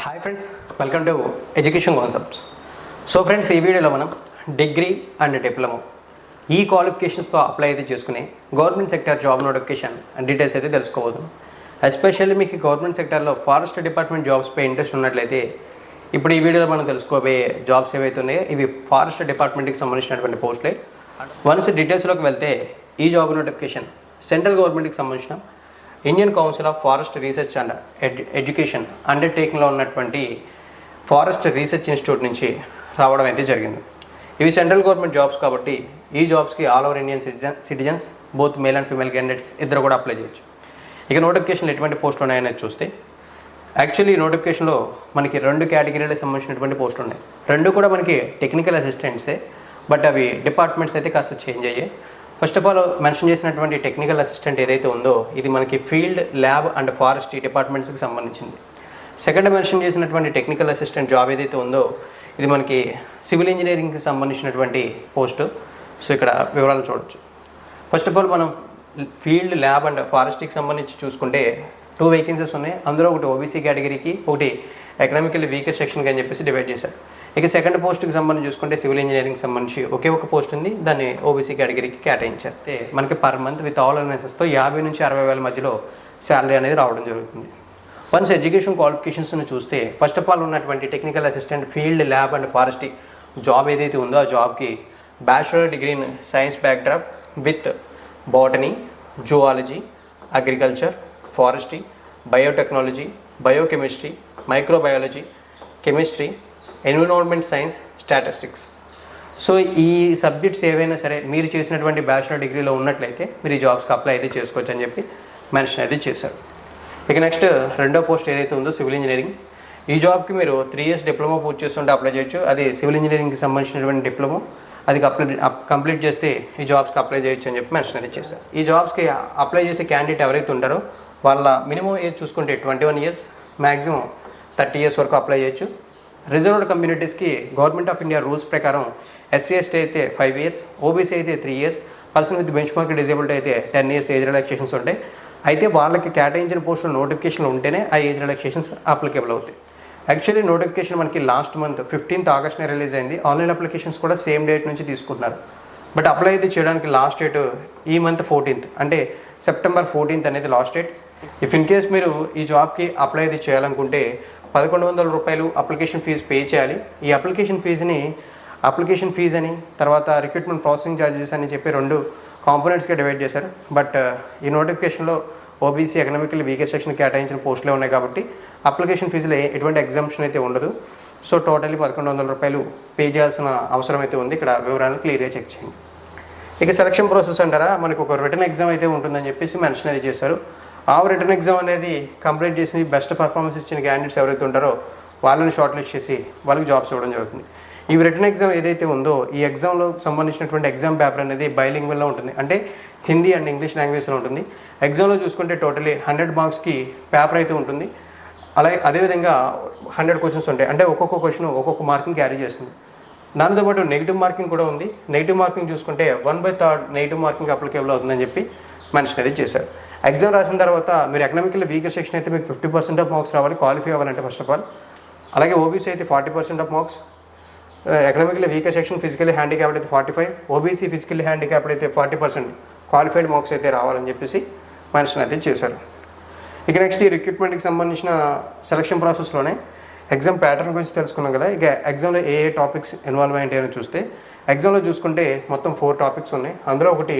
Hi friends, welcome to education concepts. So friends, ఈ వీడియోలో మనం డిగ్రీ అండ్ డిప్లొమా ఈ క్వాలిఫికేషన్స్తో అప్లై అయితే చేసుకుని government sector job notification details అయితే తెలుసుకోబోతున్నాం. ఎస్పెషల్లీ మీకు గవర్నమెంట్ సెక్టర్లో ఫారెస్ట్ డిపార్ట్మెంట్ జాబ్స్పై ఇంట్రెస్ట్ ఉన్నట్లయితే ఇప్పుడు ఈ వీడియోలో మనం తెలుసుకోబోయే జాబ్స్ ఏవైతే ఉన్నాయో ఇవి ఫారెస్ట్ డిపార్ట్మెంట్కి సంబంధించినటువంటి పోస్టులే. వన్స్ డీటెయిల్స్లోకి వెళ్తే ఈ జాబ్ నోటిఫికేషన్ సెంట్రల్ గవర్నమెంట్కి సంబంధించిన Indian council of forest research and education అండర్టేకింగ్లో ఉన్నటువంటి ఫారెస్ట్ రీసెర్చ్ ఇన్స్టిట్యూట్ నుంచి రావడం అయితే జరిగింది. ఇవి సెంట్రల్ గవర్నమెంట్ జాబ్స్ కాబట్టి ఈ జాబ్స్కి all over Indian citizens both male and female candidates ఇద్దరు కూడా అప్లై చేయొచ్చు. ఇక నోటిఫికేషన్లు ఎటువంటి పోస్టులు ఉన్నాయనేది చూస్తే యాక్చువల్లీ ఈ నోటిఫికేషన్లో మనకి 2 కేటగిరీలకు సంబంధించినటువంటి పోస్టులు ఉన్నాయి. 2 కూడా మనకి టెక్నికల్ అసిస్టెంట్సే, బట్ అవి డిపార్ట్మెంట్స్ అయితే కాస్త చేంజ్ అయ్యాయి. ఫస్ట్ ఆఫ్ ఆల్ మెన్షన్ చేసినటువంటి టెక్నికల్ అసిస్టెంట్ ఏదైతే ఉందో ఇది మనకి ఫీల్డ్, ల్యాబ్ అండ్ ఫారెస్ట్రీ డిపార్ట్మెంట్స్కి సంబంధించింది. సెకండ్ మెన్షన్ చేసినటువంటి టెక్నికల్ అసిస్టెంట్ జాబ్ ఏదైతే ఉందో ఇది మనకి సివిల్ ఇంజనీరింగ్కి సంబంధించినటువంటి పోస్టు. సో ఇక్కడ వివరాలు చూడొచ్చు. ఫస్ట్ ఆఫ్ ఆల్ మనం ఫీల్డ్, ల్యాబ్ అండ్ ఫారెస్ట్రీకి సంబంధించి చూసుకుంటే 2 వేకెన్సీస్ ఉన్నాయి. అందులో ఒకటి ఓబీసీ కేటగిరీకి, ఒకటి ఎకనామికల్లీ వీకర్ సెక్షన్కి అని చెప్పేసి డివైడ్ చేశారు. ఇక సెకండ్ పోస్ట్కి సంబంధించి చూసుకుంటే సివిల్ ఇంజనీరింగ్ సంబంధించి ఒకే ఒక పోస్ట్ ఉంది, దాన్ని ఓబీసీ కేటగిరీకి కేటాయించారు. అయితే మనకి పర్ మంత్ విత్ ఆల్ అలవెన్సెస్తో 50 నుంచి 60 వేల మధ్యలో శాలరీ అనేది రావడం జరుగుతుంది. వన్స్ ఎడ్యుకేషన్ క్వాలిఫికేషన్స్ని చూస్తే ఫస్ట్ ఆఫ్ ఆల్ ఉన్నటువంటి technical assistant field, lab and forestry job ఏదైతే ఉందో ఆ జాబ్కి bachelor degree in science backdrop with botany, zoology, agriculture, forestry, biotechnology, biochemistry, microbiology, chemistry, environment science, statistics. So ఈ సబ్జెక్ట్స్ ఏవైనా సరే మీరు చేసినటువంటి బ్యాచిలర్ డిగ్రీలో ఉన్నట్లయితే మీరు ఈ జాబ్స్కి అప్లై అయితే చేసుకోవచ్చు అని చెప్పి మెన్షన్ అయితే చేశారు. ఇక నెక్స్ట్ రెండో పోస్ట్ ఏదైతే ఉందో సివిల్ ఇంజనీరింగ్. ఈ జాబ్కి మీరు 3 years డిప్లొమా పూర్తి చేస్తుంటే అప్లై చేయొచ్చు. అది సివిల్ ఇంజనీరింగ్కి సంబంధించినటువంటి డిప్లొమా, అది కంప్లీట్ చేస్తే ఈ జాబ్స్కి అప్లై చేయొచ్చు అని చెప్పి మెన్షన్ అయితే చేశారు. ఈ జాబ్స్కి అప్లై చేసే క్యాండిడేట్ ఎవరైతే ఉంటారో వాళ్ళ మినిమం ఏజ్ చూసుకుంటే 21 years, మ్యాక్సిమం 30 years వరకు అప్లై చేయొచ్చు. రిజర్వ్డ్ కమ్యూనిటీస్కి గవర్నమెంట్ ఆఫ్ ఇండియా రూల్స్ ప్రకారం ఎస్సీ ఎస్టీ అయితే 5 years, ఓబీసీ అయితే 3 years, person with benchmark disability అయితే 10 years ఏజ్ రిలాక్సేషన్స్ ఉంటాయి. అయితే వాళ్ళకి కేటాయించిన పోస్టులు నోటిఫికేషన్లు ఉంటేనే ఆ ఏజ్ రిలాక్సేషన్స్ అప్లికేబుల్ అవుతాయి. యాక్చువల్లీ నోటిఫికేషన్ మనకి last month 15th August release అయింది. ఆన్లైన్ అప్లికేషన్స్ కూడా సేమ్ డేట్ నుంచి తీసుకుంటున్నారు. బట్ అప్లై అయితే చేయడానికి లాస్ట్ డేట్ ఈ మంత్ 14th, అంటే September 14th అనేది last date. If in case మీరు ఈ జాబ్కి అప్లై అయితే చేయాలనుకుంటే 1100 రూపాయలు అప్లికేషన్ ఫీజు పే చేయాలి. ఈ అప్లికేషన్ ఫీజు అని తర్వాత రిక్రూట్మెంట్ ప్రాసెసింగ్ ఛార్జెస్ అని చెప్పి 2 కాంపోనెంట్స్గా డివైడ్ చేశారు. బట్ ఈ నోటిఫికేషన్లో ఓబీసీ, ఎకనామికల్లీ వీకర్ సెక్షన్ కేటాయించిన పోస్టులే ఉన్నాయి కాబట్టి అప్లికేషన్ ఫీజులో ఎటువంటి ఎగ్జామ్షన్ అయితే ఉండదు. సో టోటల్లీ 1100 రూపాయలు పే చేయాల్సిన అవసరం అయితే ఉంది. ఇక్కడ వివరాలను క్లియర్గా చెక్ చేయండి. ఇక సెలక్షన్ ప్రాసెస్ అంటారా, మనకు ఒక రిటర్న్ ఎగ్జామ్ అయితే ఉంటుందని చెప్పేసి మెన్షన్ అయితే చేశారు. ఆ రిటర్న్ ఎగ్జామ్ అనేది కంప్లీట్ చేసి బెస్ట్ పర్ఫార్మెన్స్ ఇచ్చిన క్యాండిడేట్స్ ఎవరైతే ఉంటారో వాళ్ళని షార్ట్ లిస్ట్ చేసి వాళ్ళకి జాబ్స్ ఇవ్వడం జరుగుతుంది. ఈ రిటర్న్ ఎగ్జామ్ ఏదైతే ఉందో ఈ ఎగ్జామ్లో సంబంధించినటువంటి ఎగ్జామ్ పేపర్ అనేది బైలింగ్వల్లో ఉంటుంది, అంటే హిందీ అండ్ ఇంగ్లీష్ లాంగ్వేజ్లో ఉంటుంది. ఎగ్జామ్లో చూసుకుంటే టోటలీ 100 మార్క్స్కి పేపర్ అయితే ఉంటుంది. అలాగే అదేవిధంగా 100 క్వశ్చన్స్ ఉంటాయి, అంటే ఒక్కొక్క క్వశ్చన్ ఒక్కొక్క మార్కింగ్ క్యారీ చేస్తుంది. దాంతోపాటు నెగిటివ్ మార్కింగ్ కూడా ఉంది. నెగిటివ్ మార్కింగ్ చూసుకుంటే 1/3 నెగిటివ్ మార్కింగ్ అప్లికేబుల్ అవుతుందని చెప్పి మెన్షన్ అయితే చేశారు. ఎగ్జామ్ రాసిన తర్వాత మీరు ఎకనామికల్లీ వీకర్ సెక్షన్ అయితే మీకు 50% ఆఫ్ మార్క్స్ రావాలి క్వాలిఫై అవ్వాలంటే ఫస్ట్ ఆఫ్ ఆల్. అలాగే ఓబీసీ అయితే 40% of marks, economically weaker section physically handicapped అయితే 45, ఓబీసీ ఫిజికల్లీ హ్యాండిక్యాప్డ్ అయితే 40% క్వాలిఫైడ్ మార్క్స్ అయితే రావాలని చెప్పేసి మెన్షన్ అయితే చేశారు. ఇక నెక్స్ట్ ఈ రిక్రూట్మెంట్కి సంబంధించిన సెలక్షన్ ప్రాసెస్లోనే ఎగ్జామ్ ప్యాటర్న్ గురించి తెలుసుకున్నాం కదా. ఇక ఎగ్జామ్లో ఏ టాపిక్స్ ఇన్వాల్వ్ అయ్యాయి అని చూస్తే ఎగ్జామ్లో చూసుకుంటే మొత్తం 4 topics ఉన్నాయి. అందులో ఒకటి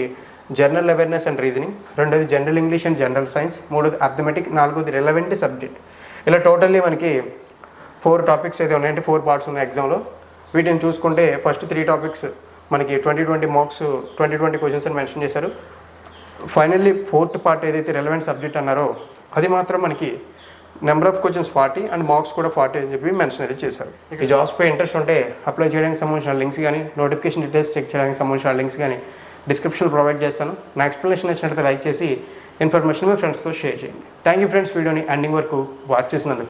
జనరల్ అవేర్నెస్ అండ్ రీజనింగ్, రెండోది general English and general science, మూడోది అర్థమెటిక్, నాలుగోది రిలవెంట్ సబ్జెక్ట్. ఇలా టోటల్లీ మనకి 4 topics అయితే ఉన్నాయంటే 4 parts ఉన్నాయి ఎగ్జామ్లో. వీటిని చూసుకుంటే ఫస్ట్ 3 topics మనకి 20 మార్క్స్ 20 క్వశ్చన్స్ అని మెన్షన్ చేశారు. ఫైనల్లీ 4th part ఏదైతే రిలవెంట్ సబ్జెక్ట్ అన్నారో అది మాత్రం మనకి number of questions 40 and marks కూడా 40 అని చెప్పి మెన్షన్ అయితే చేశారు. ఈ జాబ్స్పై ఇంట్రెస్ట్ ఉంటే అప్లై చేయడానికి సంబంధించిన లింక్స్ కానీ నోటిఫికేషన్ డీటెయిల్స్ చెక్ చేయడానికి సంబంధించిన లింక్స్ కానీ డిస్క్రిప్షన్లో ప్రొవైడ్ చేస్తాను. నా ఎక్స్ప్లెనేషన్ నచ్చినట్లయితే లైక్ చేసి ఇన్ఫర్మేషన్ మీ ఫ్రెండ్స్తో షేర్ చేయండి. థ్యాంక్ యూ ఫ్రెండ్స్, వీడియోని ఎండింగ్ వరకు వాచ్ చేసినందుకు.